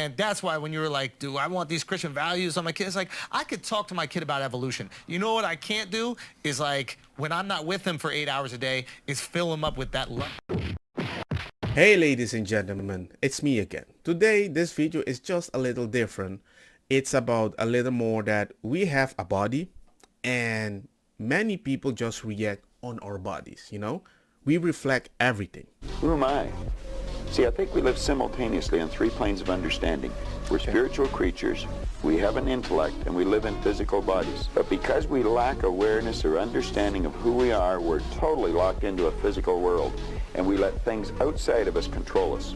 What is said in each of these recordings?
And that's why when you were like, do I want these Christian values on my kids? Like, I could talk to my kid about evolution. You know what I can't do is like, when I'm not with him for 8 hours a day, is fill him up with that love. Hey ladies and gentlemen, it's me again. Today this video is just a little different. It's about a little more that we have a body and many people just react on our bodies, you know? We reflect everything. Who am I? See, I think we live simultaneously on three planes of understanding. We're spiritual creatures, we have an intellect, and we live in physical bodies. But because we lack awareness or understanding of who we are, we're totally locked into a physical world, and we let things outside of us control us.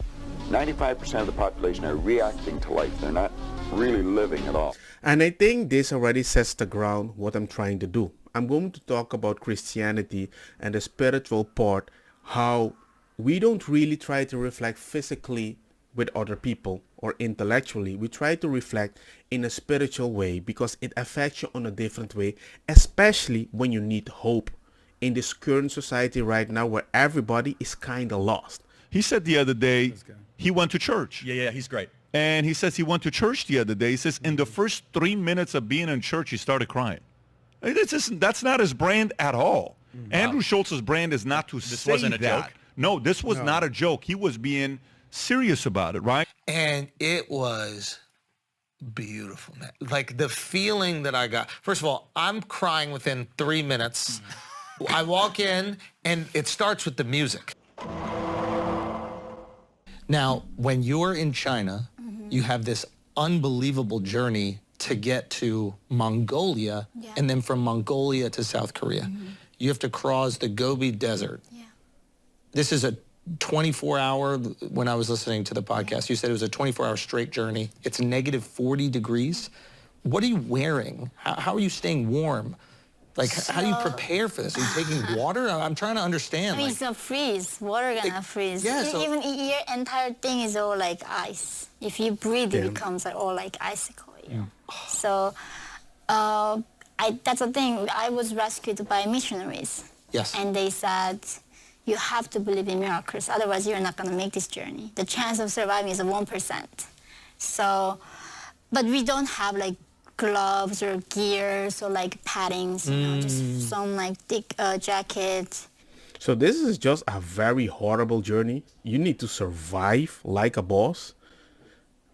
95% of the population are reacting to life. They're not really living at all. And I think this already sets the ground what I'm trying to do. I'm going to talk about Christianity and the spiritual part, how we don't really try to reflect physically with other people or intellectually. We try to reflect in a spiritual way because it affects you on a different way, especially when you need hope in this current society right now where everybody is kind of lost. He said the other day he went to church. Yeah, he's great. And he says he went to church the other day. He says in the first 3 minutes of being in church, he started crying. That's not his brand at all. Andrew Schulz's brand is not to say wasn't a that. joke? No, this was not a joke. He was being serious about it, right? And it was beautiful, man. Like the feeling that I got. First of all, I'm crying within 3 minutes. I walk in and it starts with the music. Now, when you're in China, you have this unbelievable journey to get to Mongolia, and then from Mongolia to South Korea. You have to cross the Gobi Desert. This is a 24-hour, when I was listening to the podcast, you said it was a 24-hour straight journey. It's negative 40 degrees. What are you wearing? How are you staying warm? Like, how do you prepare for this? Are you taking water? I'm trying to understand. I mean, it's gonna freeze. Water gonna freeze. Yeah, so Even your entire thing is all like ice. If you breathe, it becomes like all like icicle. You know? So, that's the thing. I was rescued by missionaries. Yes. And they said, you have to believe in miracles, otherwise you're not gonna make this journey. The chance of surviving is 1%. So, but we don't have like gloves or gears or like paddings, you know, just some like thick jacket. So this is just a very horrible journey. You need to survive like a boss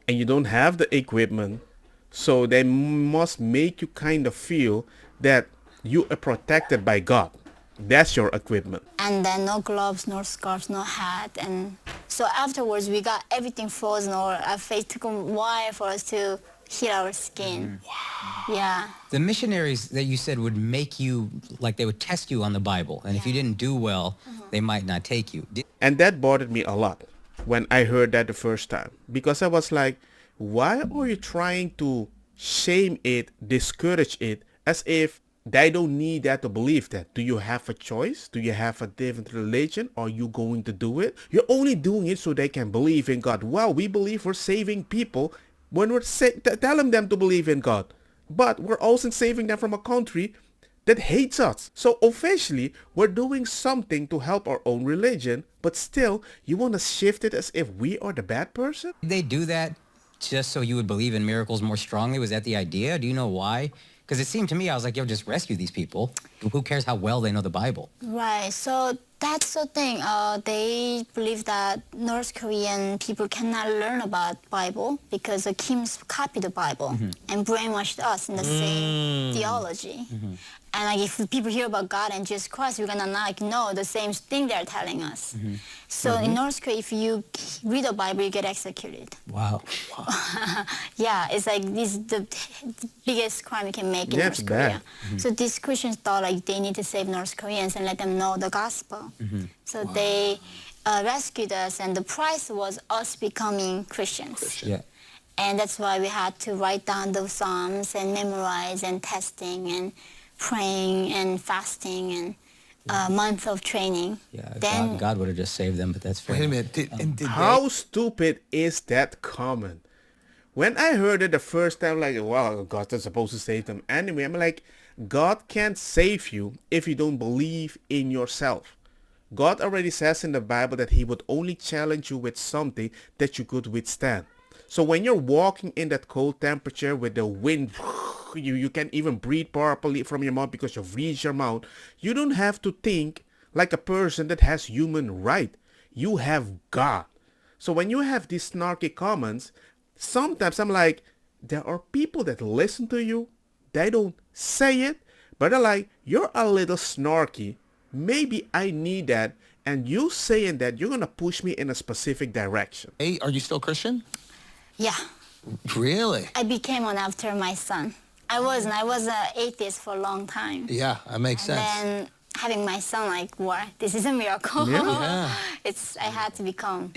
and you don't have the equipment. So they must make you kind of feel that you are protected by God. That's your equipment. And then no gloves, no scarves, no hat. And so afterwards we got everything frozen, or our face took a while for us to heal our skin. Wow. Yeah. The missionaries that you said would make you, like they would test you on the Bible. And if you didn't do well, they might not take you. And that bothered me a lot when I heard that the first time. Because I was like, why are you trying to shame it, discourage it, as if they don't need that to believe that? Do you have a choice? Do you have a different religion? Are you going to do it? You're only doing it so they can believe in God. Well, we believe we're saving people when we're telling them to believe in God. But we're also saving them from a country that hates us. So officially, we're doing something to help our own religion, but still, you want to shift it as if we are the bad person? Did they do that just so you would believe in miracles more strongly? Was that the idea? Do you know why? Because it seemed to me, I was like, yo, just rescue these people. Who cares how well they know the Bible? Right, so that's the thing. They believe that North Korean people cannot learn about Bible because the Kims copied the Bible and brainwashed us in the same theology. And like, if people hear about God and Jesus Christ, we're gonna not know the same thing they're telling us. So in North Korea, if you read the Bible, you get executed. Wow. Yeah, it's like this is the biggest crime you can make in That's North Korea. bad. So these Christians thought like they need to save North Koreans and let them know the gospel. So they rescued us, and the price was us becoming Christians. Yeah. And that's why we had to write down those psalms and memorize and testing and praying and fasting and a month of training. Yeah, Then God would have just saved them, but that's fair. Wait a minute. Did How stupid is that comment? When I heard it the first time, like, well, God is supposed to save them anyway. I'm like, God can't save you if you don't believe in yourself. God already says in the Bible that he would only challenge you with something that you could withstand. So when you're walking in that cold temperature with the wind, you can't even breathe properly from your mouth because you've reached your mouth. You don't have to think like a person that has human right. You have God. So when you have these snarky comments, sometimes I'm like, there are people that listen to you. They don't say it, but they're like, you're a little snarky. Maybe I need that. And you saying that, you're going to push me in a specific direction. Hey, are you still Christian? Yeah. Really? I became one after my son. I wasn't. I was an atheist for a long time. Yeah, that makes sense. And then having my son, like, wow, this is a miracle. Yeah. I had to become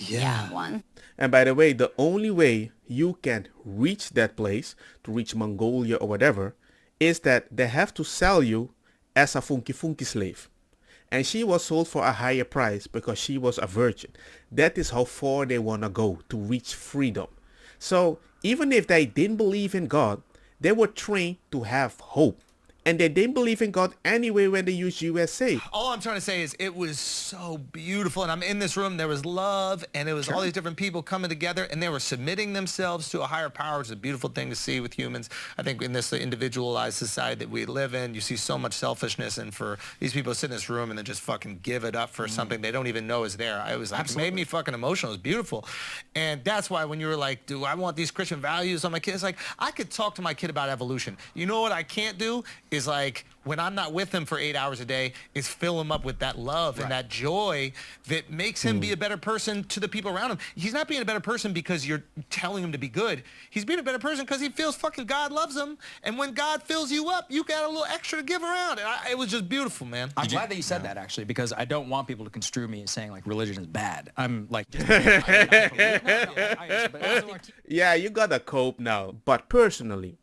one. And by the way, the only way you can reach that place, to reach Mongolia or whatever, is that they have to sell you as a funky slave. And she was sold for a higher price because she was a virgin. That is how far they want to go to reach freedom. So even if they didn't believe in God, they were trained to have hope. And they didn't believe in God anyway when they used USA. All I'm trying to say is it was so beautiful. And I'm in this room. There was love. And it was all these different people coming together. And they were submitting themselves to a higher power. It's a beautiful thing to see with humans. I think in this individualized society that we live in, you see so much selfishness. And for these people to sit in this room and then just fucking give it up for something they don't even know is there. It was like, it made me fucking emotional. It was beautiful. And that's why when you were like, do I want these Christian values on my kids? Like, I could talk to my kid about evolution. You know what I can't do? Is like, when I'm not with him for 8 hours a day, is fill him up with that love and that joy that makes him be a better person to the people around him. He's not being a better person because you're telling him to be good. He's being a better person because he feels fucking God loves him. And when God fills you up, you got a little extra to give around. And it was just beautiful, man. I'm glad that you said that, actually, because I don't want people to construe me as saying, like, religion is bad. I'm like... Yeah, you gotta cope now. But personally,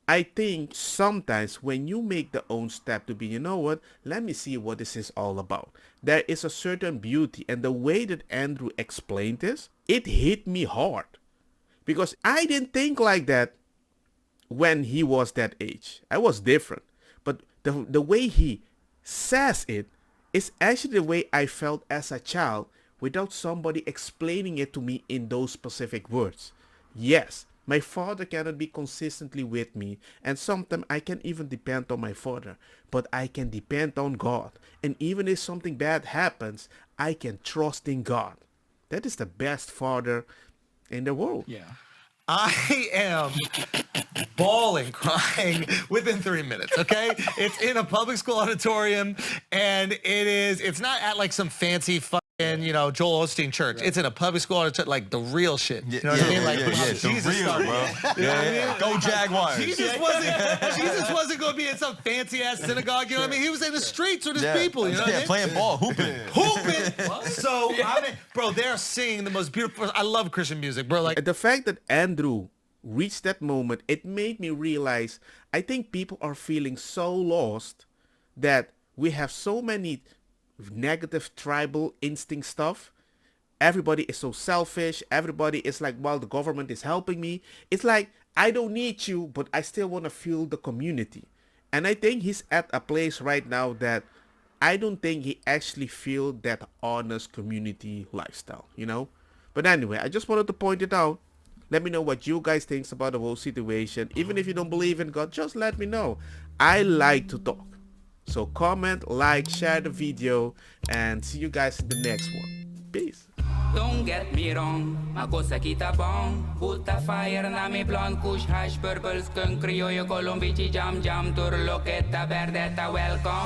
I think sometimes when you make the own step to be, you know what, let me see what this is all about. There is a certain beauty, and the way that Andrew explained this, it hit me hard. Because I didn't think like that when he was that age. I was different. But the way he says it is actually the way I felt as a child without somebody explaining it to me in those specific words. Yes. My father cannot be consistently with me, and sometimes I can even depend on my father, but I can depend on God. And even if something bad happens, I can trust in God. That is the best father in the world. Yeah. I am bawling, crying within 3 minutes, okay? It's in a public school auditorium, and it's not at like some fancy fucking, Joel Osteen church. Right. It's in a public school auditorium, like the real shit. You know what I mean? Like, Jesus real, bro. Yeah. Go Jaguars. Jesus wasn't going to be in some fancy-ass synagogue, you know what I mean? He was in the streets with his people, you know what I mean? Playing ball, hooping. So, bro, they're singing the most beautiful... I love Christian music, bro. Like, the fact that Andrew reached that moment, it made me realize I think people are feeling so lost that we have so many negative tribal instinct stuff. Everybody is so selfish. Everybody is like, well, the government is helping me. It's like, I don't need you, but I still want to feel the community. And I think he's at a place right now that I don't think he actually feel that honest community lifestyle, But anyway, I just wanted to point it out. Let me know what you guys think about the whole situation. Even if you don't believe in God, just let me know. I like to talk. So comment, like, share the video, and see you guys in the next one. Peace. Don't get me wrong, ma cosa kita bong. Put a fire na mi blonde, kush hash, purple skunk, criollo, colombici, jam, turloqueta, verdetta, welcome.